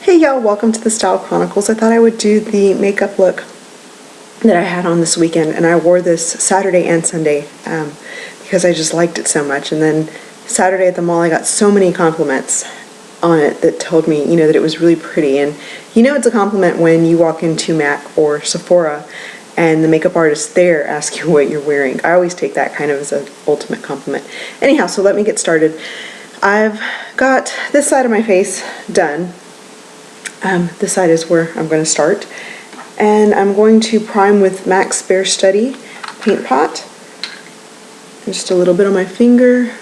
Hey y'all, welcome to the Style Chronicles. I thought I would do the makeup look that I had on this weekend, and I wore this Saturday and Sunday because I just liked it so much. And then Saturday at the mall I got so many compliments on it that told me, that it was really pretty. And it's a compliment when you walk into MAC or Sephora and the makeup artist there asks you what you're wearing. I always take that kind of as an ultimate compliment. Anyhow, so let me get started. I've got this side of my face done. This side is where I'm going to start, and I'm going to prime with MAC's Bare Study Paint Pot. Just a little bit on my finger.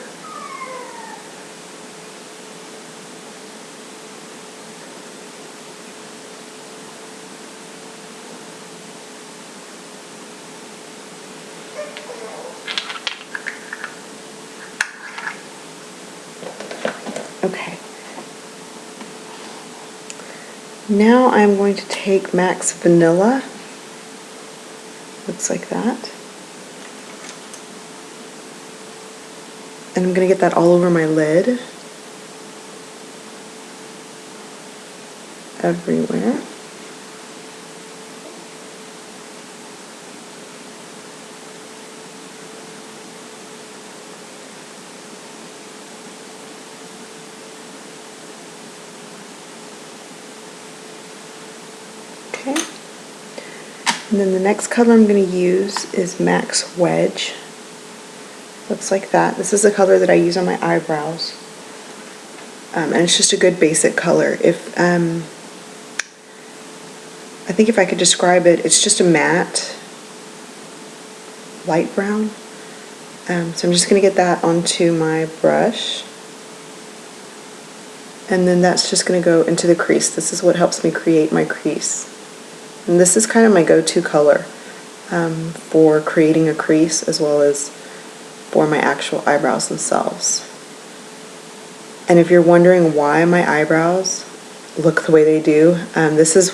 Okay. Now I'm going to take MAC's Vanilla. Looks like that. And I'm going to get that all over my lid. Everywhere. Okay. And then the next color I'm going to use is MAC's Wedge. Looks like that. This is the color that I use on my eyebrows. And it's just a good basic color. I think if I could describe it, it's just a matte light brown. So I'm just going to get that onto my brush. And then that's just going to go into the crease. This is what helps me create my crease. And this is kind of my go-to color for creating a crease as well as for my actual eyebrows themselves. And if you're wondering why my eyebrows look the way they do, this is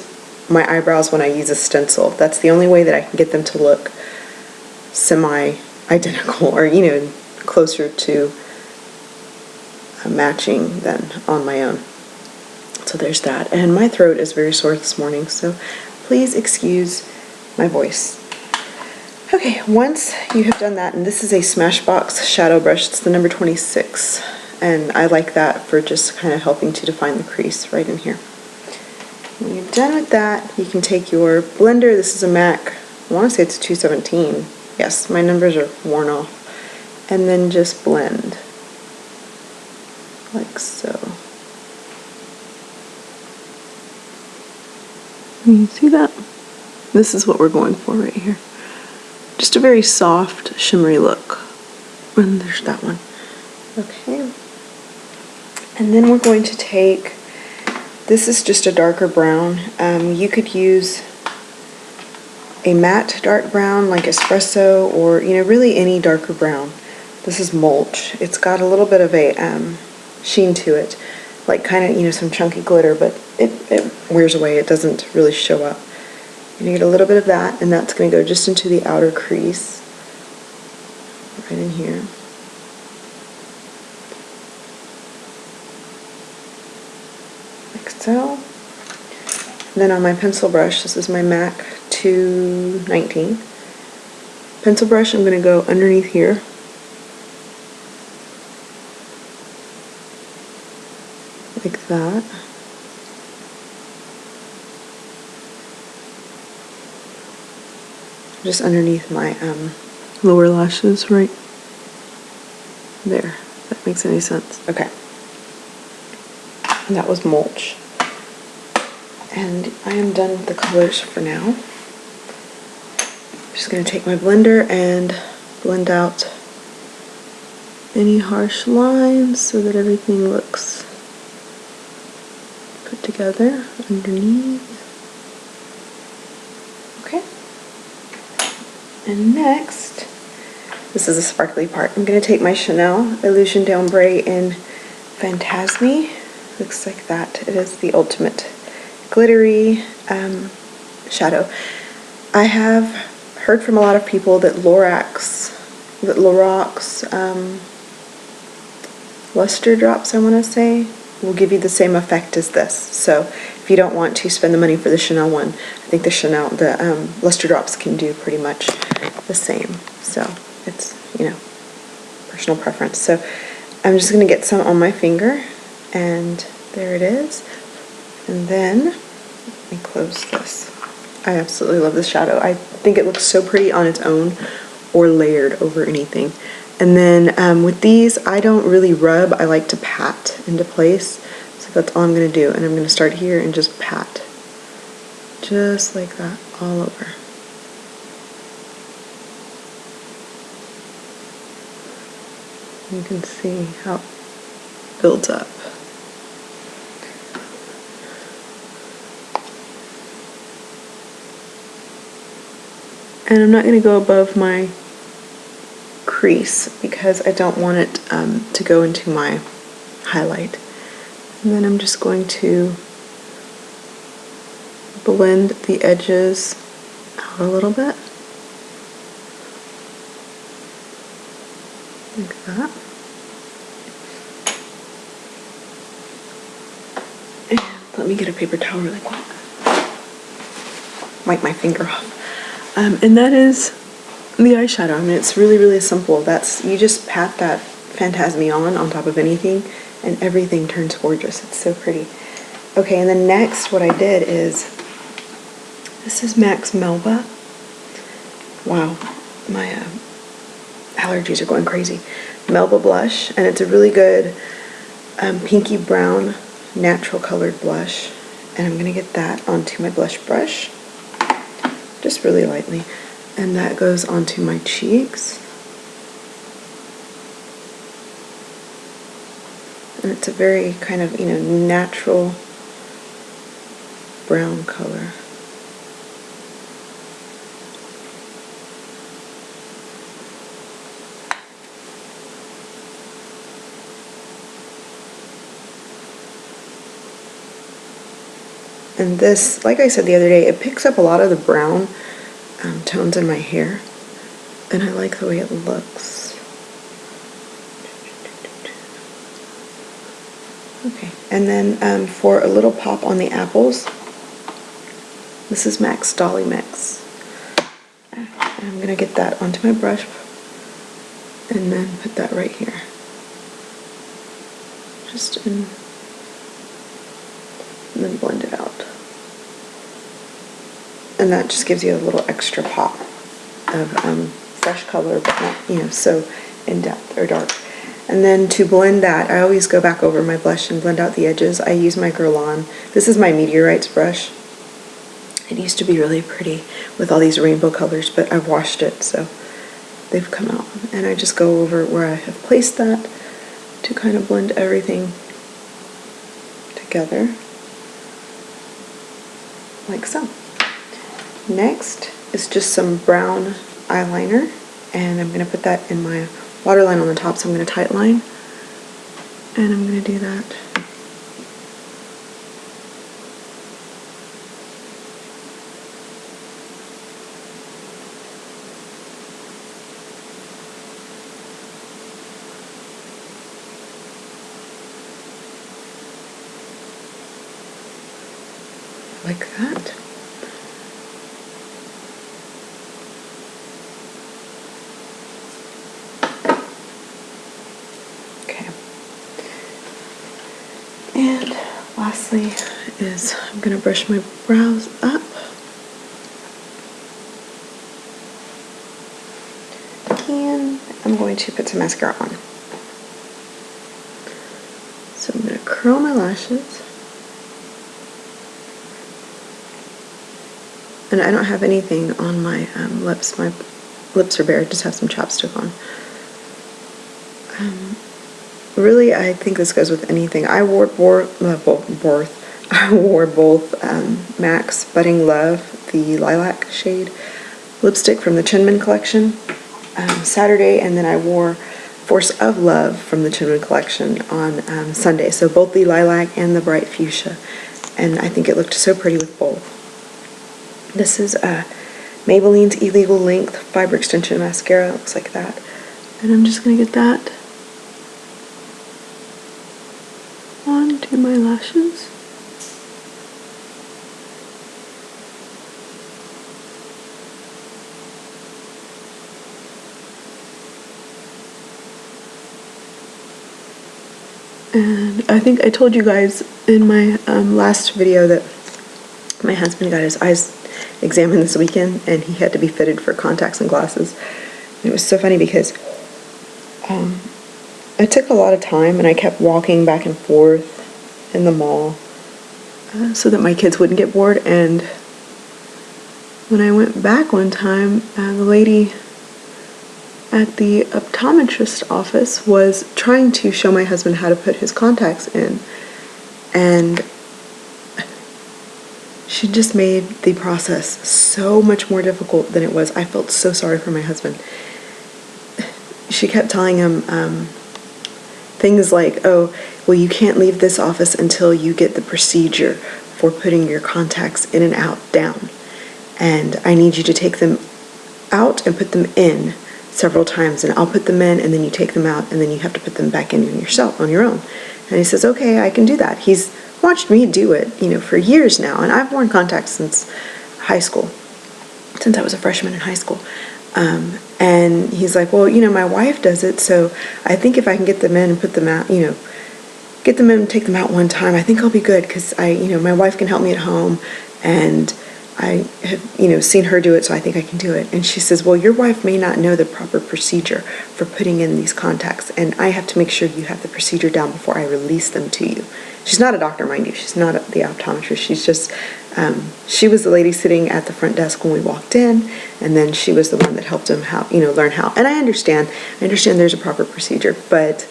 my eyebrows when I use a stencil. That's the only way that I can get them to look semi-identical or, closer to matching than on my own. So there's that. And my throat is very sore this morning, so please excuse my voice. Okay, once you have done that, and this is a Smashbox shadow brush, it's the number 26, and I like that for just kind of helping to define the crease right in here. When you're done with that, you can take your blender. This is a MAC, I want to say it's a 217. Yes, my numbers are worn off. And then just blend, like so. Can you see that? This is what we're going for right here. Just a very soft, shimmery look. And there's that one. Okay. And then we're going to take, this is just a darker brown. You could use a matte dark brown like espresso or, really any darker brown. This is Mulch. It's got a little bit of a sheen to it. Like kind of, some chunky glitter, but it wears away. It doesn't really show up. You're going to get a little bit of that, and that's going to go just into the outer crease, right in here. Like so. And then on my pencil brush, this is my MAC 219. Pencil brush, I'm going to go underneath here. Like that. Just underneath my lower lashes right there. If that makes any sense. Okay. And that was Mulch. And I am done with the colors for now. I'm just going to take my blender and blend out any harsh lines so that everything looks put together underneath. Okay. And next, this is a sparkly part. I'm going to take my Chanel Illusion d'Ombre in Fantasme. Looks like that. It is the ultimate glittery shadow. I have heard from a lot of people that Lorax Luster drops, I want to say, will give you the same effect as this. So if you don't want to spend the money for the Chanel one, I think the Luster Drops can do pretty much the same. So it's, you know, personal preference. So I'm just going to get some on my finger, and there it is. And then, let me close this. I absolutely love this shadow. I think it looks so pretty on its own or layered over anything. And then with these, I don't really rub. I like to pat into place. So that's all I'm going to do. And I'm going to start here and just pat. Just like that, all over. You can see how it builds up. And I'm not going to go above my crease because I don't want it to go into my highlight. And then I'm just going to blend the edges out a little bit. Like that. And let me get a paper towel really quick. Wipe my finger off. And that is the eyeshadow. I mean, it's really, really simple. You just pat that Fantasme on top of anything, and everything turns gorgeous. It's so pretty. Okay, and then next what I did is, this is MAC's Melba. Wow, my allergies are going crazy. Melba blush, and it's a really good pinky brown natural colored blush. And I'm gonna get that onto my blush brush, just really lightly. And that goes onto my cheeks. And it's a very kind of, you know, natural brown color. And this, like I said the other day, it picks up a lot of the brown tones in my hair, and I like the way it looks. Okay, and then for a little pop on the apples, this is MAC's Dollymix. And I'm going to get that onto my brush and then put that right here. Just in, and then blend it out. And that just gives you a little extra pop of fresh color, but not, you know, so in depth or dark. And then to blend that, I always go back over my blush and blend out the edges. I use my Guerlain. This is my Meteorites brush. It used to be really pretty with all these rainbow colors, but I've washed it, so they've come out. And I just go over where I have placed that to kind of blend everything together, like so. Next is just some brown eyeliner, and I'm going to put that in my waterline on the top, so I'm going to tight line, and I'm going to do that. Like that. And lastly is I'm going to brush my brows up. And I'm going to put some mascara on. So I'm going to curl my lashes. And I don't have anything on my lips. My lips are bare. I just have some chapstick on. Really, I think this goes with anything. I wore both MAC's Budding Love, the lilac shade lipstick from the Chinman collection, Saturday, and then I wore Force of Love from the Chinman collection on Sunday. So both the lilac and the bright fuchsia, and I think it looked so pretty with both. This is Maybelline's Illegal Length Fiber Extension Mascara. It looks like that. And I'm just going to get that onto in my lashes. And I think I told you guys in my last video that my husband got his eyes examined this weekend and he had to be fitted for contacts and glasses. And it was so funny because it took a lot of time and I kept walking back and forth in the mall so that my kids wouldn't get bored. And when I went back one time, the lady at the optometrist office was trying to show my husband how to put his contacts in, and she just made the process so much more difficult than it was. I felt so sorry for my husband. She kept telling him things like, oh, well, you can't leave this office until you get the procedure for putting your contacts in and out down, and I need you to take them out and put them in several times, and I'll put them in and then you take them out and then you have to put them back in yourself on your own. And he says, okay, I can do that. He's watched me do it, for years now, and I've worn contacts since high school, since I was a freshman in high school. And he's like, well, my wife does it, so I think if I can get them in and put them out, get them in and take them out one time, I think I'll be good, because my wife can help me at home, and I have, seen her do it, so I think I can do it. And she says, well, your wife may not know the proper procedure for putting in these contacts, and I have to make sure you have the procedure down before I release them to you. She's not a doctor, mind you. She's not the optometrist. She's just, she was the lady sitting at the front desk when we walked in, and then she was the one that helped him learn how. And I understand there's a proper procedure, but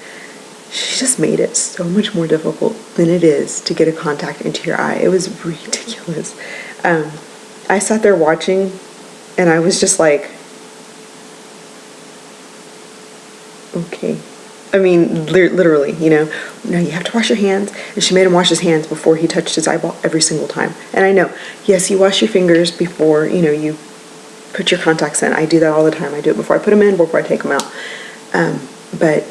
she just made it so much more difficult than it is to get a contact into your eye. It was ridiculous. I sat there watching, and I was just like, okay. I mean, literally, no, you have to wash your hands. And she made him wash his hands before he touched his eyeball every single time. And I know, yes, you wash your fingers before, you put your contacts in. I do that all the time. I do it before I put them in, before I take them out. But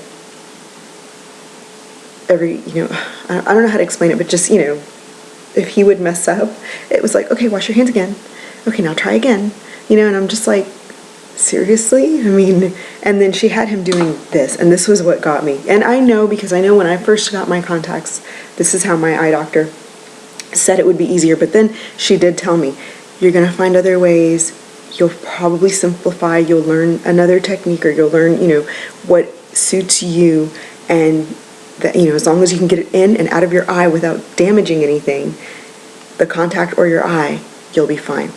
every, I don't know how to explain it, but just, if he would mess up, it was like, okay, wash your hands again. Okay, now try again. And I'm just like, seriously? I mean, and then she had him doing this, and this was what got me. And I know, because I know when I first got my contacts, this is how my eye doctor said it would be easier, but then she did tell me, you're going to find other ways, you'll probably simplify, you'll learn another technique, or you'll learn, what suits you, and that, as long as you can get it in and out of your eye without damaging anything, the contact or your eye, you'll be fine.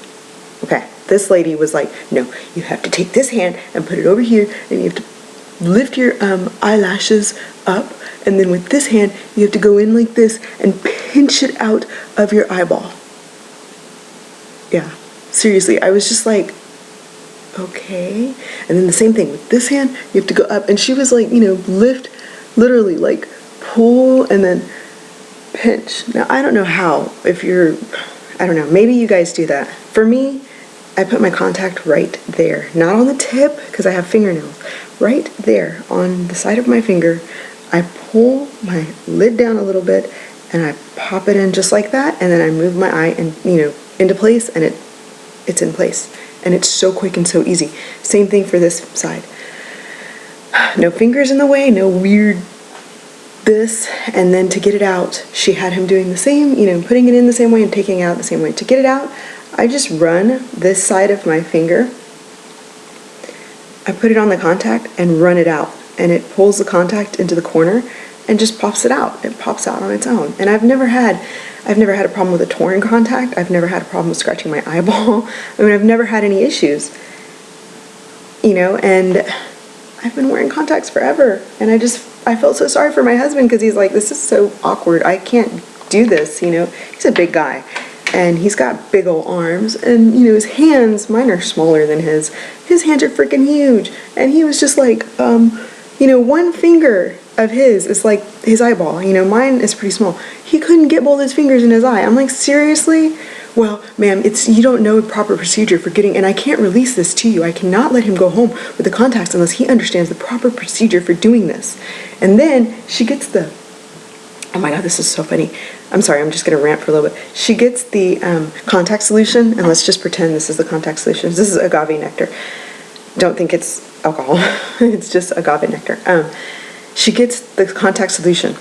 Okay, this lady was like, no, you have to take this hand and put it over here, and you have to lift your eyelashes up, and then with this hand, you have to go in like this and pinch it out of your eyeball. Yeah, seriously, I was just like, okay. And then the same thing with this hand, you have to go up, and she was like, lift, literally like pull and then pinch. Now, I don't know how, I don't know, maybe you guys do that. For me, I put my contact right there, not on the tip, because I have fingernails, right there on the side of my finger. I pull my lid down a little bit and I pop it in just like that, and then I move my eye and into place, and it's in place, and it's so quick and so easy. Same thing for this side. No fingers in the way, no weird this. And then to get it out, she had him doing the same, putting it in the same way and taking it out the same way. To get it out, I just run this side of my finger, I put it on the contact and run it out, and it pulls the contact into the corner and just pops it out. It pops out on its own. And I've never had a problem with a torn contact. I've never had a problem with scratching my eyeball. I mean, I've never had any issues, and I've been wearing contacts forever, and I felt so sorry for my husband, because he's like, this is so awkward. I can't do this, He's a big guy, and he's got big old arms, and, his hands, mine are smaller than his. His hands are freaking huge, and he was just like, one finger of his is like his eyeball, mine is pretty small. He couldn't get both his fingers in his eye. I'm like, seriously? Well, ma'am, you don't know the proper procedure for getting, and I can't release this to you. I cannot let him go home with the contacts unless he understands the proper procedure for doing this. And then she gets the Oh my god, this is so funny. I'm sorry, I'm just gonna rant for a little bit. She gets the contact solution, and let's just pretend this is the contact solution. This is agave nectar. Don't think it's alcohol. It's just agave nectar. She gets the contact solution.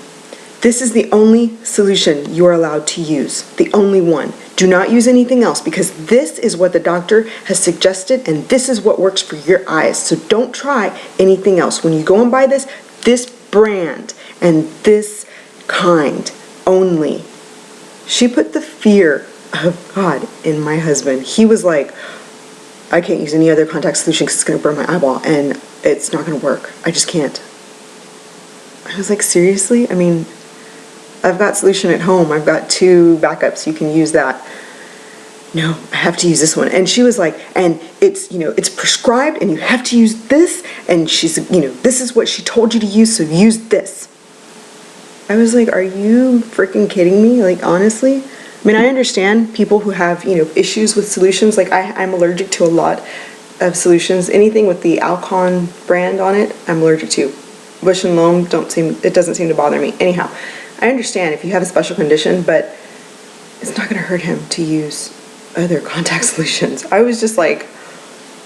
This is the only solution you are allowed to use. The only one. Do not use anything else, because this is what the doctor has suggested, and this is what works for your eyes. So don't try anything else. When you go and buy this brand and this kind only. She put the fear of God in my husband. He was like, I can't use any other contact solution because it's going to burn my eyeball and it's not going to work. I just can't. I was like, seriously? I mean, I've got solution at home. I've got 2 backups. You can use that. No, I have to use this one. And she was like, and it's, you know, it's prescribed and you have to use this. And she's, you know, this is what she told you to use, so use this. I was like, are you freaking kidding me? Like, honestly? I mean, I understand people who have, you know, issues with solutions. Like, I'm allergic to a lot of solutions. Anything with the Alcon brand on it, I'm allergic to. Bush and Loam it doesn't seem to bother me. Anyhow, I understand if you have a special condition, but it's not going to hurt him to use other contact solutions. I was just like,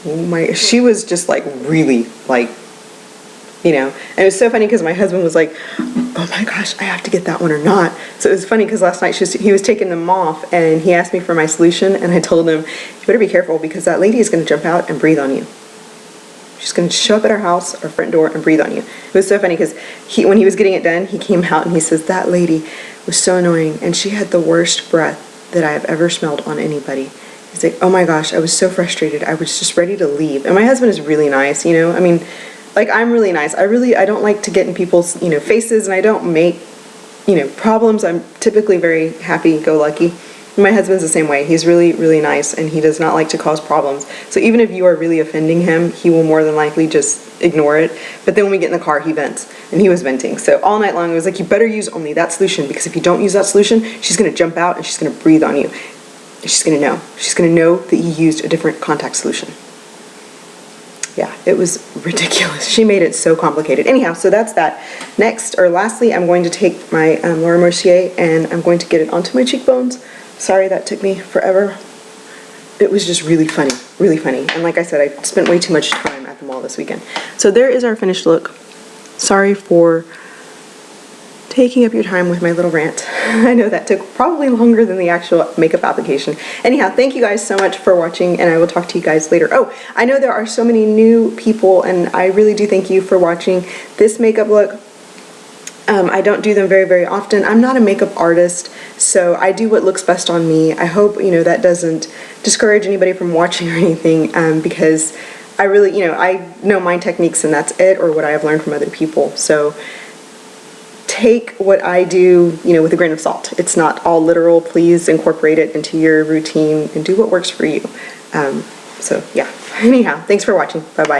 oh my, she was just like really like, you know, and it was so funny because my husband was like, oh my gosh, I have to get that one or not. So it was funny because last night he was taking them off and he asked me for my solution, and I told him, you better be careful because that lady is going to jump out and breathe on you. She's going to show up at our house, our front door, and breathe on you. It was so funny because when he was getting it done, he came out and he says, that lady was so annoying and she had the worst breath that I have ever smelled on anybody. He's like, oh my gosh, I was so frustrated. I was just ready to leave. And my husband is really nice, you know. I mean, like, I'm really nice. I don't like to get in people's, you know, faces, and I don't make, you know, problems. I'm typically very happy-go-lucky. My husband's the same way. He's really, really nice, and he does not like to cause problems. So even if you are really offending him, he will more than likely just ignore it. But then when we get in the car, he vents, and he was venting. So all night long, it was like, you better use only that solution, because if you don't use that solution, she's going to jump out, and she's going to breathe on you. And she's going to know. She's going to know that you used a different contact solution. Yeah, it was ridiculous. She made it so complicated. Anyhow, so that's that. Next, or lastly, I'm going to take my Laura Mercier and I'm going to get it onto my cheekbones. Sorry that took me forever. It was just really funny, really funny. And like I said, I spent way too much time at the mall this weekend. So there is our finished look. Sorry for taking up your time with my little rant. I know that took probably longer than the actual makeup application. Anyhow, thank you guys so much for watching, and I will talk to you guys later. Oh, I know there are so many new people, and I really do thank you for watching this makeup look. I don't do them very, very often. I'm not a makeup artist, so I do what looks best on me. I hope, you know, that doesn't discourage anybody from watching or anything, because I really, you know, I know my techniques and that's it, or what I have learned from other people. So take what I do, you know, with a grain of salt. It's not all literal. Please incorporate it into your routine and do what works for you. So yeah, anyhow, thanks for watching. Bye-bye.